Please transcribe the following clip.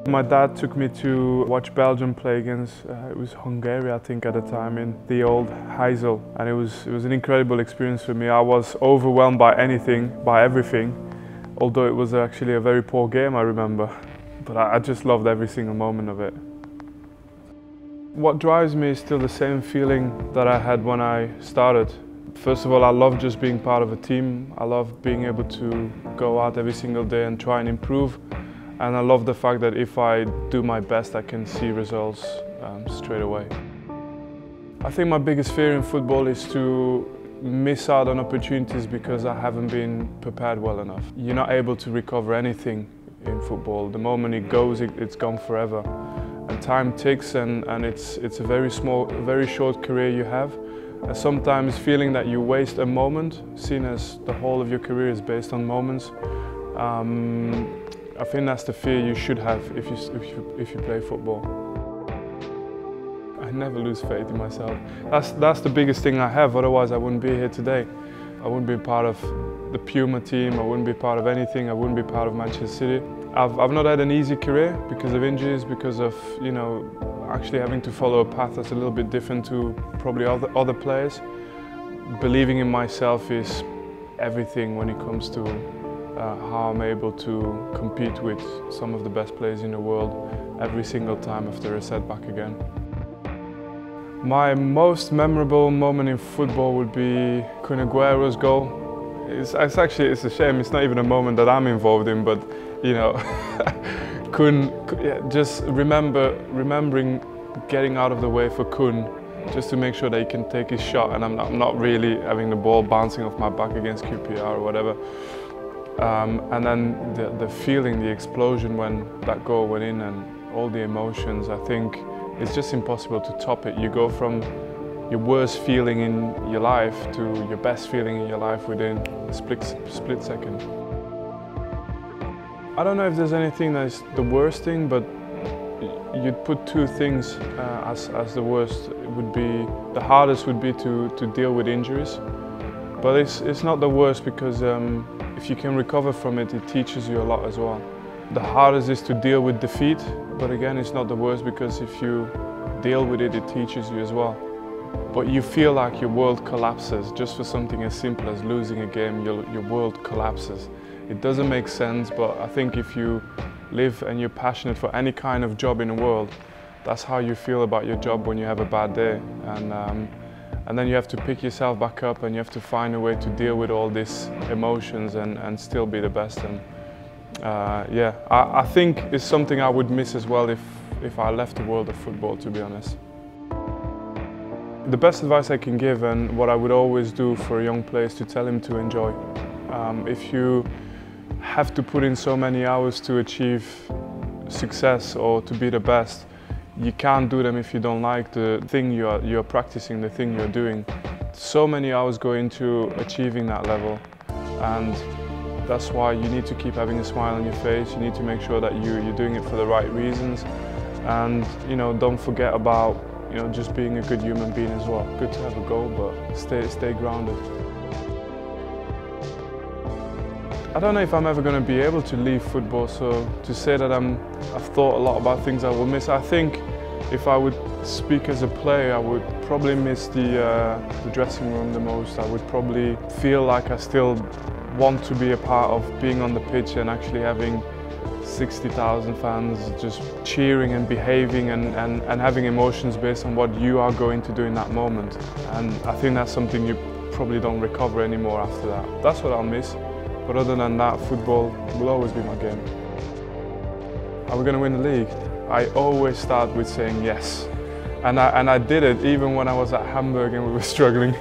My dad took me to watch Belgium play against, it was Hungary I think at the time, in the old Heysel, and it was an incredible experience for me. I was overwhelmed by everything, although it was actually a very poor game, I remember, but I just loved every single moment of it. What drives me is still the same feeling that I had when I started. First of all, I love just being part of a team. I love being able to go out every single day and try and improve. And I love the fact that if I do my best, I can see results straight away. I think my biggest fear in football is to miss out on opportunities because I haven't been prepared well enough. You're not able to recover anything in football. The moment it goes, it's gone forever. And time ticks, and it's a very short career you have. And sometimes feeling that you waste a moment, seen as the whole of your career is based on moments, I think that's the fear you should have if you play football. I never lose faith in myself. That's the biggest thing I have, otherwise I wouldn't be here today. I wouldn't be part of the Puma team, I wouldn't be part of anything, I wouldn't be part of Manchester City. I've not had an easy career because of injuries, because of, you know, actually having to follow a path that's a little bit different to probably other players. Believing in myself is everything when it comes to how I'm able to compete with some of the best players in the world every single time after a setback again. My most memorable moment in football would be Kun Aguero's goal. It's a shame, it's not even a moment that I'm involved in, but you know, just remembering getting out of the way for Kun, just to make sure that he can take his shot and I'm not really having the ball bouncing off my back against QPR or whatever. And then the feeling, the explosion when that goal went in and all the emotions, I think it's just impossible to top it. You go from your worst feeling in your life to your best feeling in your life within a split second. I don't know if there's anything that is the worst thing, but you'd put two things as the worst. It would be, the hardest would be to deal with injuries. But it's not the worst because if you can recover from it, it teaches you a lot as well. The hardest is to deal with defeat, but again, it's not the worst because if you deal with it, it teaches you as well. But you feel like your world collapses just for something as simple as losing a game. Your world collapses. It doesn't make sense, but I think if you live and you're passionate for any kind of job in the world, that's how you feel about your job when you have a bad day. And then you have to pick yourself back up and you have to find a way to deal with all these emotions and still be the best. And yeah, I think it's something I would miss as well if I left the world of football, to be honest. The best advice I can give, and what I would always do for a young player, is to tell him to enjoy. If you have to put in so many hours to achieve success or to be the best, you can't do them if you don't like the thing you're practicing, the thing you're doing. So many hours go into achieving that level, and that's why you need to keep having a smile on your face. You need to make sure that you're doing it for the right reasons, and you know, don't forget about just being a good human being as well. Good to have a goal, but stay grounded. I don't know if I'm ever going to be able to leave football, so to say that I've thought a lot about things I will miss. I think if I would speak as a player, I would probably miss the dressing room the most. I would probably feel like I still want to be a part of being on the pitch and actually having 60,000 fans just cheering and behaving and having emotions based on what you are going to do in that moment. And I think that's something you probably don't recover anymore after that. That's what I'll miss. But other than that, football will always be my game. Are we going to win the league? I always start with saying yes. And I did it even when I was at Hamburg and we were struggling.